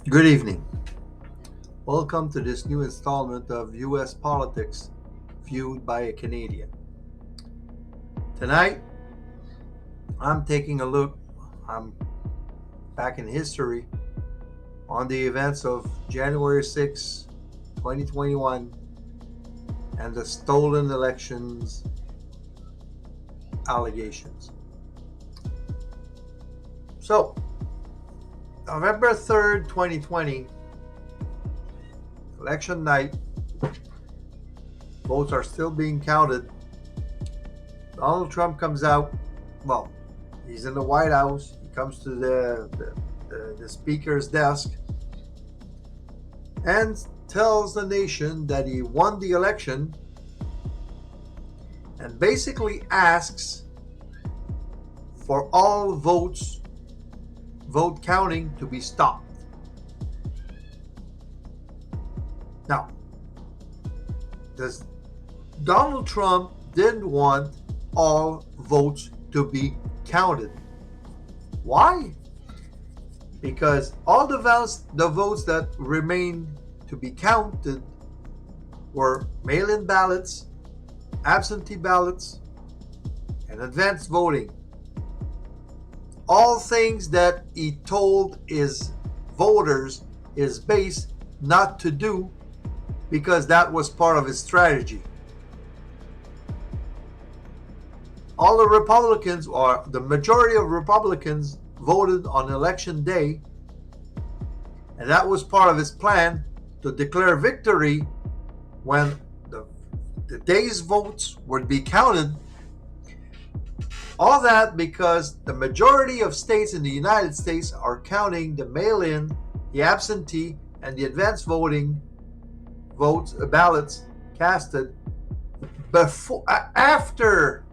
Good evening. Welcome to this new installment of US Politics Viewed by a Canadian. Tonight, I'm taking a look, I'm back in history, on the events of January 6, 2021, and the stolen elections allegations. So, November 3rd, 2020, election night, votes are still being counted. Donald Trump comes out. Well, he's in the White House. He comes to the speaker's desk and tells the nation that he won the election and basically asks for all vote counting to be stopped. Now, does Donald Trump didn't want all votes to be counted. Why? Because all the votes that remained to be counted were mail-in ballots, absentee ballots, and advanced voting. All things that he told his voters, his base, not to do because that was part of his strategy. All the Republicans, or the majority of Republicans, voted on election day, and that was part of his plan to declare victory when the day's votes would be counted. All that because the majority of states in the United States are counting the mail-in, the absentee, and the advanced voting ballots casted after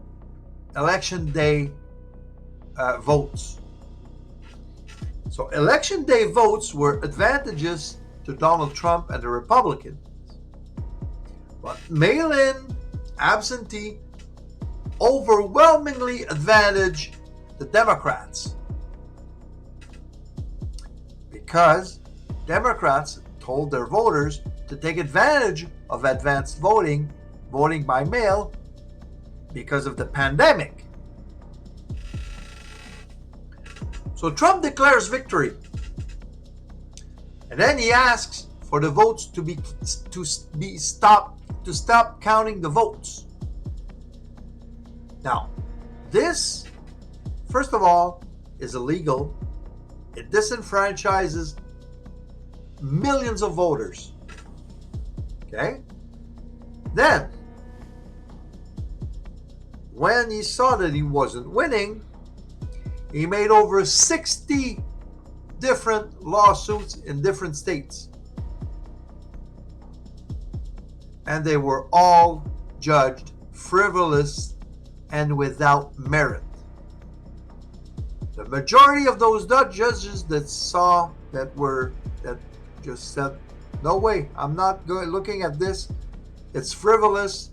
election day votes. So election day votes were advantageous to Donald Trump and the Republicans. But mail-in, absentee, overwhelmingly advantage the Democrats. Because Democrats told their voters to take advantage of advanced voting by mail, because of the pandemic. So Trump declares victory, and then he asks for the votes to stop counting the votes. Now, this, first of all, is illegal. It disenfranchises millions of voters. Okay? Then, when he saw that he wasn't winning, he made over 60 different lawsuits in different states. And they were all judged frivolous and without merit. The majority of those judges that just said, no way, I'm not looking at this, it's frivolous,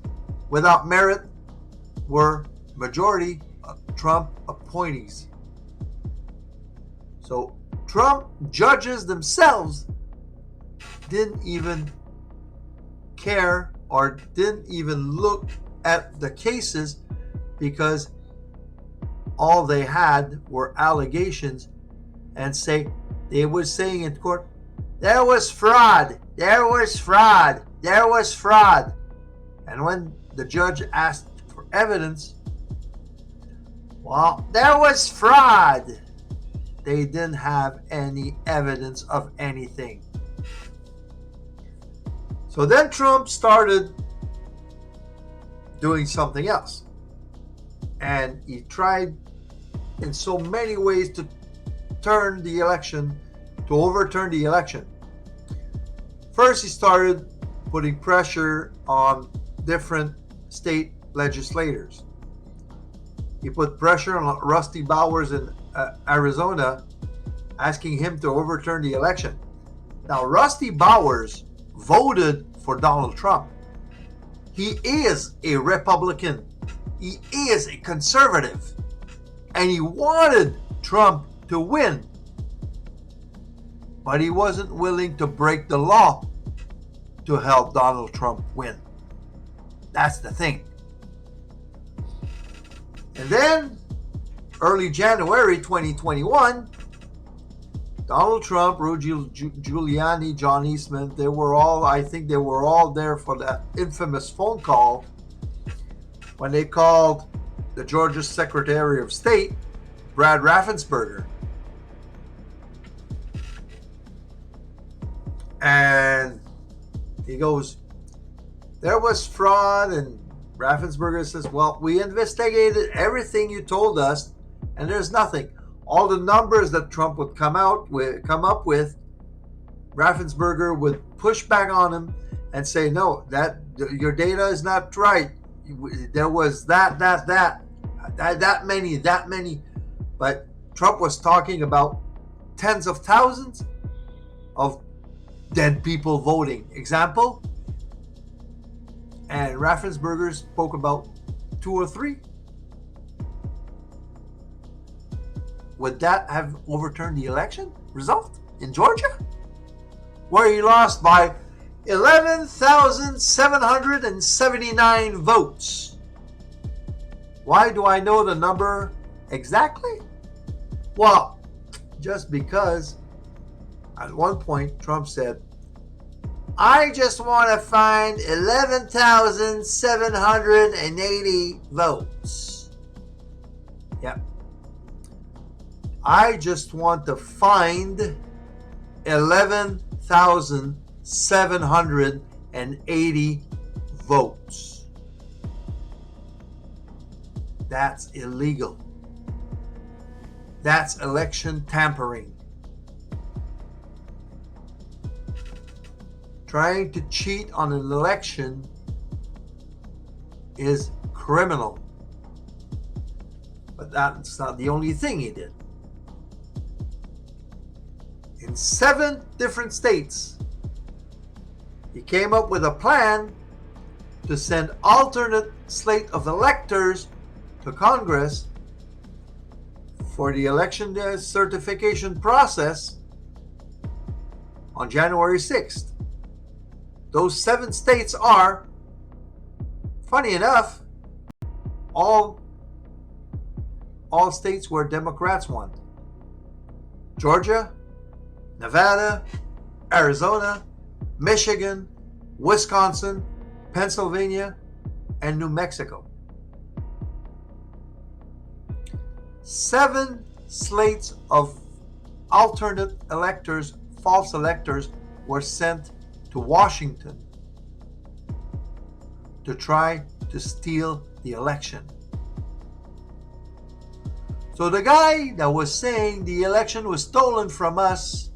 without merit, were majority Trump appointees. So Trump judges themselves didn't even care or didn't even look at the cases, because all they had were allegations, and they were saying in court, there was fraud, there was fraud, there was fraud. And when the judge asked for evidence, well, there was fraud. They didn't have any evidence of anything. So then Trump started doing something else. And he tried in so many ways to overturn the election. First, he started putting pressure on different state legislators. He put pressure on Rusty Bowers in Arizona, asking him to overturn the election. Now, Rusty Bowers voted for Donald Trump. He is a Republican. He is a conservative. And he wanted Trump to win. but he wasn't willing to break the law to help Donald Trump win. That's the thing. And then, early January 2021, Donald Trump, Rudy Giuliani, John Eastman, I think they were all there for that infamous phone call when they called the Georgia Secretary of State, Brad Raffensperger. And he goes, there was fraud, and Raffensperger says, well, we investigated everything you told us, and there's nothing. All the numbers that Trump would come up with, Raffensperger would push back on him and say, no, that your data is not right. There was that many. But Trump was talking about tens of thousands of dead people voting. Example, and Raffensperger spoke about 2 or 3. Would that have overturned the election result in Georgia, where he lost by 11,779 votes? Why do I know the number exactly? Well, just because at one point Trump said, I just want to find 11,780 votes. Yep. I just want to find 11,780 votes. That's illegal. That's election tampering. Trying to cheat on an election is criminal. But that's not the only thing he did. In 7 different states, he came up with a plan to send alternate slate of electors to Congress for the election certification process on January 6th. Those 7 states are, funny enough, all states where Democrats won. Georgia, Nevada, Arizona, Michigan, Wisconsin, Pennsylvania, and New Mexico. 7 slates of alternate electors, false electors, were sent to Washington to try to steal the election. So the guy that was saying the election was stolen from us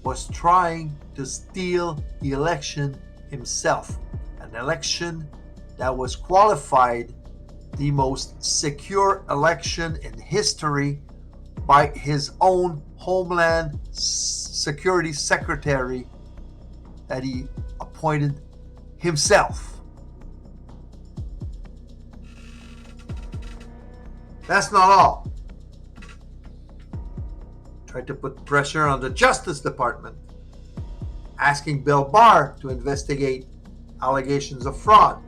was trying to steal the election himself. An election that was qualified the most secure election in history by his own Homeland Security Secretary that he appointed himself. That's not all. Tried to put pressure on the Justice Department, asking Bill Barr to investigate allegations of fraud.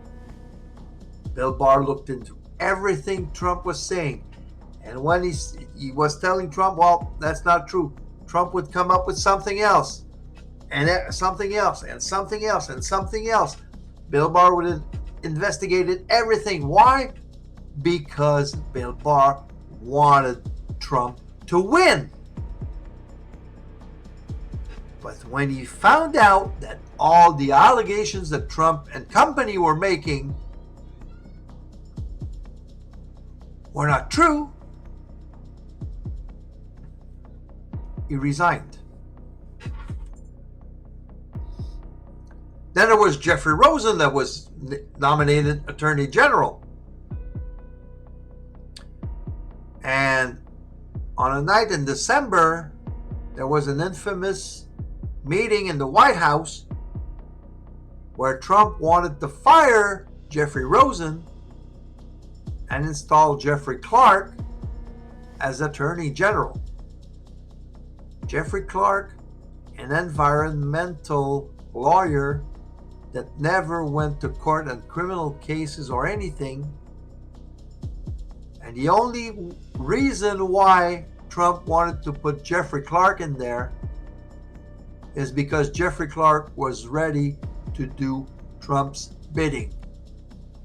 Bill Barr looked into everything Trump was saying, and when he was telling Trump, well, that's not true, Trump would come up with something else, and something else, and something else, and something else. Bill Barr would have investigated everything. Why? Because Bill Barr wanted Trump to win. But when he found out that all the allegations that Trump and company were making were not true, he resigned. Then there was Jeffrey Rosen that was nominated Attorney General. And on a night in December, there was an infamous meeting in the White House where Trump wanted to fire Jeffrey Rosen and install Jeffrey Clark as Attorney General. Jeffrey Clark, an environmental lawyer that never went to court on criminal cases or anything. And the only reason why Trump wanted to put Jeffrey Clark in there is because Jeffrey Clark was ready to do Trump's bidding.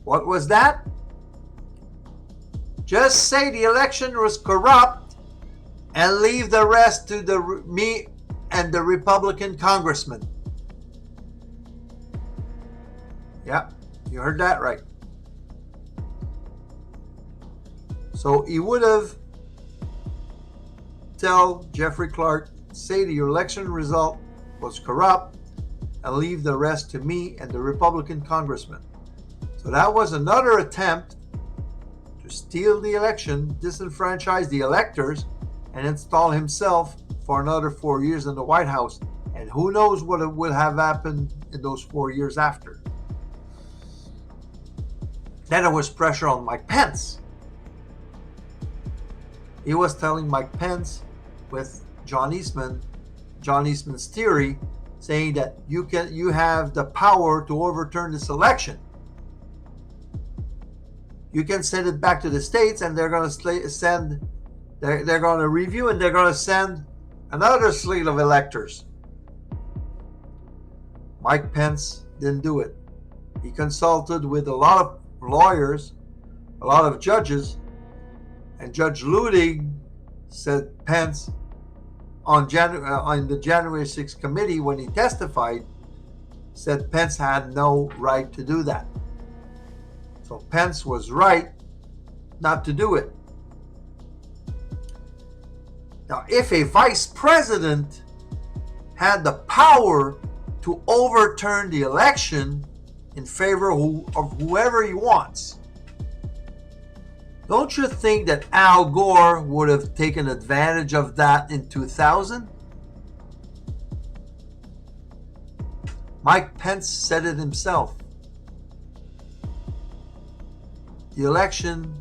What was that? Just say the election was corrupt and leave the rest to me and the Republican congressman. Yeah, you heard that right. So he would have tell Jeffrey Clark, say the election result was corrupt and leave the rest to me and the Republican congressman. So that was another attempt to steal the election, disenfranchise the electors, and install himself for another 4 years in the White House. And who knows what will have happened in those 4 years after. Then there was pressure on Mike Pence. He was telling Mike Pence with John Eastman's theory, saying that you have the power to overturn this election. You can send it back to the states, and they're going to they're going to review, and they're going to send another slate of electors. Mike Pence didn't do it. He consulted with a lot of lawyers, a lot of judges, and Judge Ludig said Pence on the January 6th committee, when he testified, said Pence had no right to do that. So Pence was right not to do it. Now, if a vice president had the power to overturn the election in favor of whoever he wants, don't you think that Al Gore would have taken advantage of that in 2000? Mike Pence said it himself. The election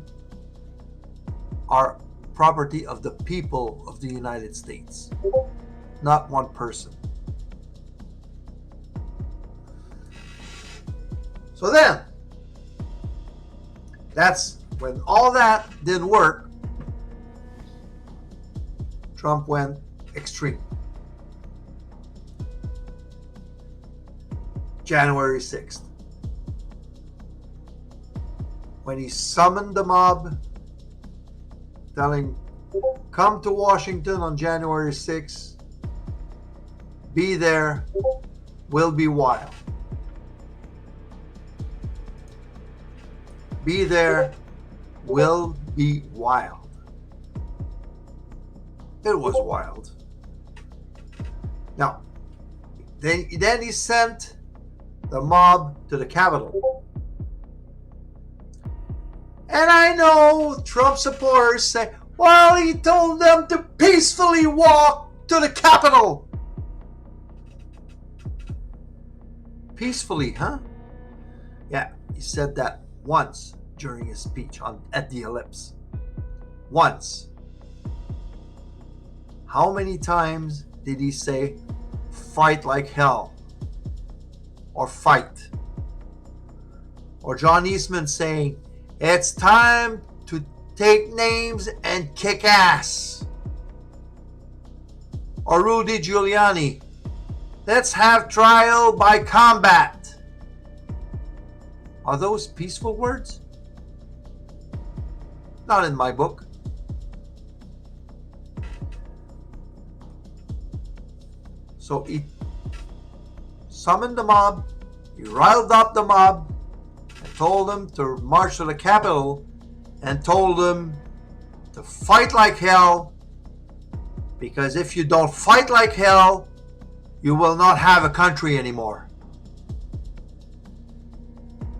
are property of the people of the United States, not one person. So then, that's when all that didn't work, Trump went extreme. January 6th. When he summoned the mob, telling, come to Washington on January 6th, be there, will be wild. Be there, will be wild. It was wild. Now, then he sent the mob to the Capitol. And I know Trump supporters say, well, he told them to peacefully walk to the Capitol. Peacefully, huh? Yeah, he said that once during his speech at the Ellipse. Once. How many times did he say, fight like hell? Or fight? Or John Eastman saying, it's time to take names and kick ass. Or Rudy Giuliani, let's have trial by combat. Are those peaceful words? Not in my book. So he summoned the mob, he riled up the mob, and told them to march to the Capitol, and told them to fight like hell, because if you don't fight like hell, you will not have a country anymore.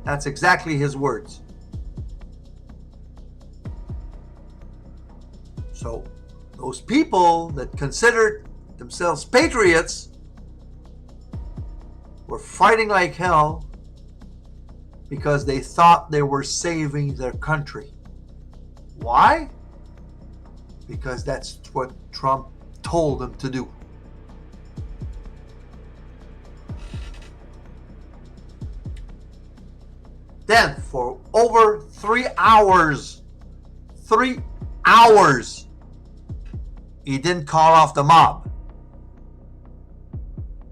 That's exactly his words. So those people that considered themselves patriots were fighting like hell because they thought they were saving their country. Why? Because that's what Trump told him to do. Then for over 3 hours, he didn't call off the mob.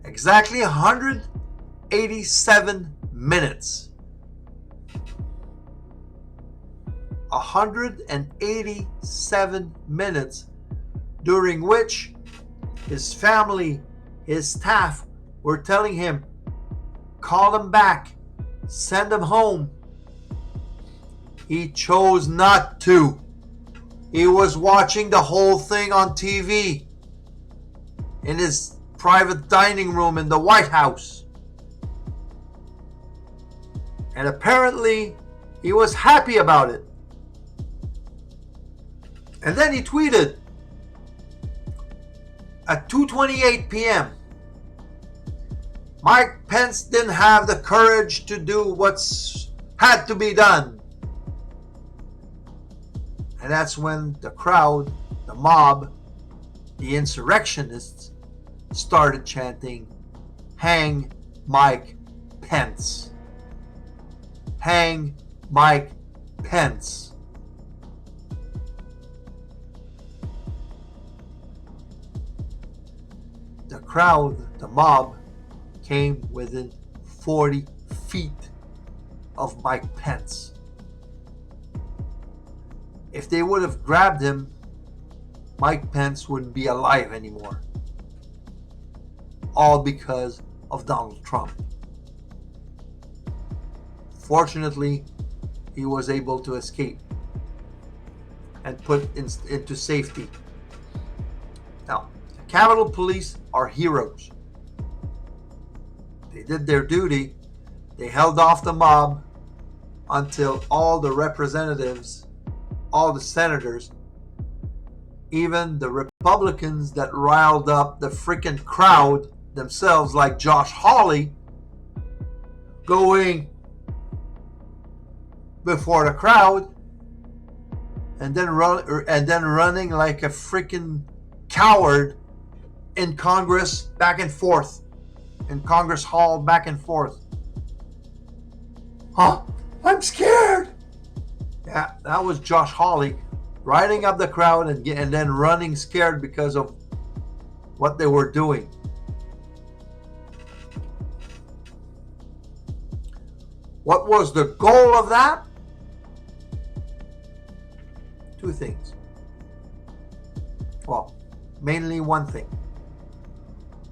Exactly 187 minutes. 187 minutes during which his family, his staff were telling him, call him back, send him home. He chose not to. He was watching the whole thing on TV in his private dining room in the White House. And apparently he was happy about it. And then he tweeted at 2:28 p.m. Mike Pence didn't have the courage to do what's had to be done. And that's when the crowd, the mob, the insurrectionists started chanting, "Hang Mike Pence. Hang Mike Pence." The crowd, the mob, came within 40 feet of Mike Pence. If they would have grabbed him, Mike Pence wouldn't be alive anymore. All because of Donald Trump. Fortunately, he was able to escape and put into safety. Now, the Capitol Police are heroes. They did their duty. They held off the mob until all the representatives, all the senators, even the Republicans that riled up the freaking crowd themselves, like Josh Hawley, going before the crowd and then running like a freaking coward in Congress back and forth, in Congress Hall back and forth. I'm scared. Yeah, that was Josh Hawley riding up the crowd and then running scared because of what they were doing. What was the goal of that? Two things. Well, mainly one thing.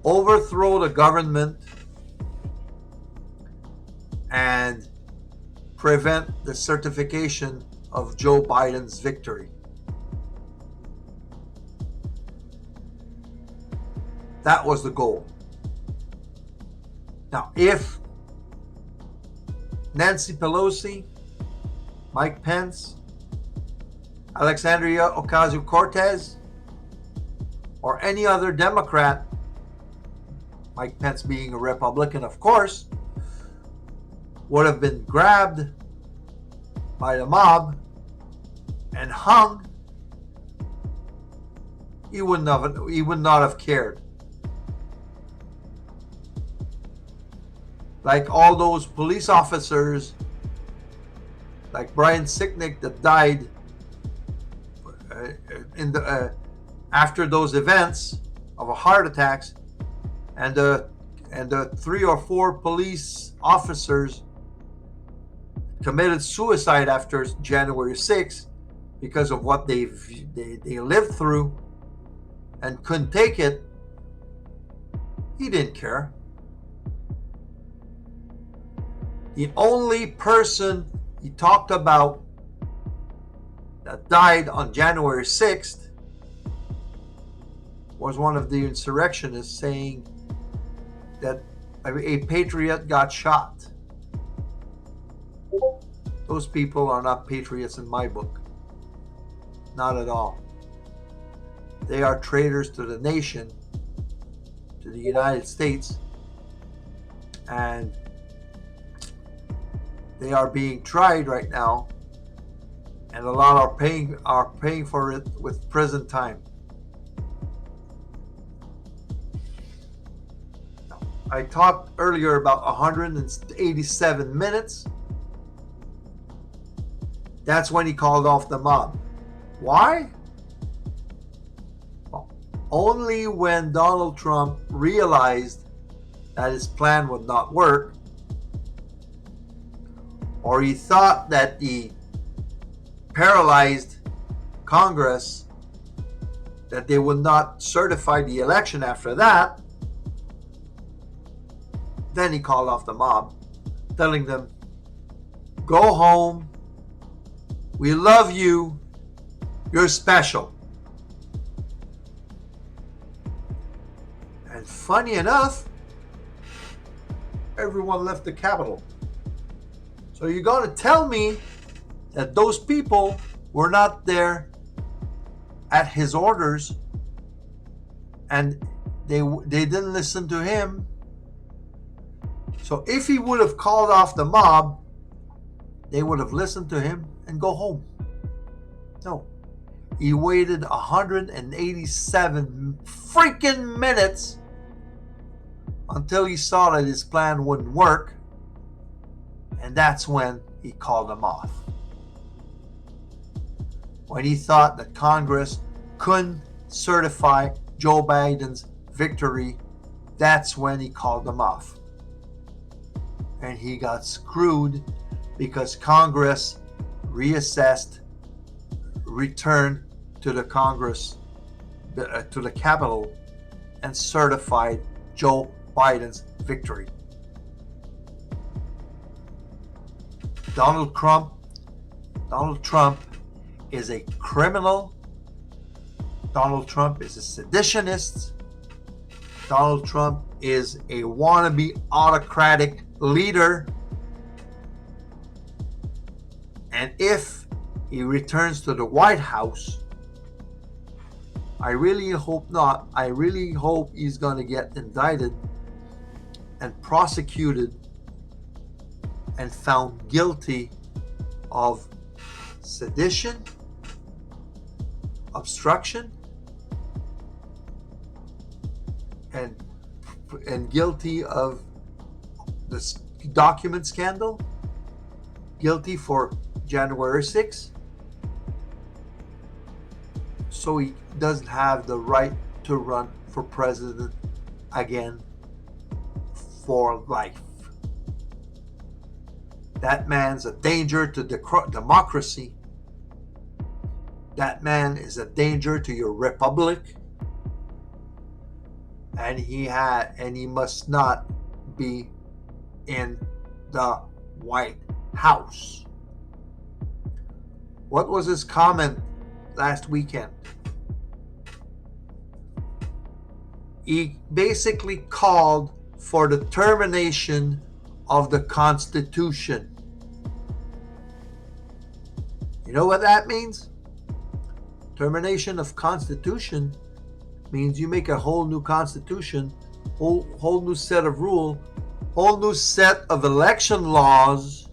Overthrow the government and prevent the certification of Joe Biden's victory. That was the goal. Now, if Nancy Pelosi, Mike Pence, Alexandria Ocasio-Cortez, or any other Democrat, Mike Pence being a Republican, of course, would have been grabbed by the mob and hung, he would not have cared. Like all those police officers, like Brian Sicknick, that died after those events of a heart attacks, and the 3 or 4 police officers committed suicide after January 6th because of what they lived through and couldn't take it. He didn't care. The only person he talked about that died on January 6th was one of the insurrectionists saying that a patriot got shot. Those people are not patriots in my book. Not at all. They are traitors to the nation, to the United States, and they are being tried right now, and a lot are paying for it with prison time. I talked earlier about 187 minutes. That's when he called off the mob. Why? Well, only when Donald Trump realized that his plan would not work, or he thought that the paralyzed Congress, that they would not certify the election after that, then he called off the mob, telling them, go home, we love you, you're special. And funny enough, everyone left the Capitol. So you're going to tell me that those people were not there at his orders and they didn't listen to him? So if he would have called off the mob, they would have listened to him and go home. No. He waited 187 freaking minutes until he saw that his plan wouldn't work. And that's when he called them off. When he thought that Congress couldn't certify Joe Biden's victory, that's when he called them off. And he got screwed because Congress reassessed, returned to the Congress, to the Capitol, and certified Joe Biden's victory. Donald Trump is a criminal. Donald Trump is a seditionist. Donald Trump is a wannabe autocratic leader. And if he returns to the White House, I really hope not. I really hope he's going to get indicted and prosecuted and found guilty of sedition, obstruction, and guilty of the document scandal, guilty for January 6th. So he doesn't have the right to run for president again for life. That man's a danger to democracy. That man is a danger to your republic. And he must not be in the White House. What was his comment last weekend? He basically called for the termination of the Constitution. You know what that means? Termination of Constitution means you make a whole new Constitution, whole new set of rules, whole new set of election laws.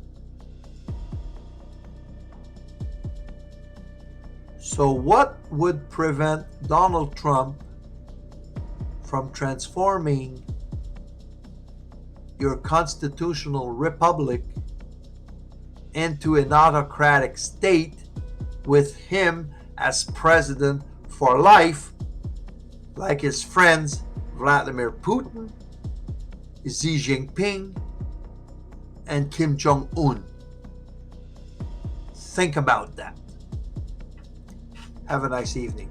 So what would prevent Donald Trump from transforming your constitutional republic into an autocratic state with him as president for life, like his friends Vladimir Putin, Xi Jinping, and Kim Jong-un? Think about that. Have a nice evening.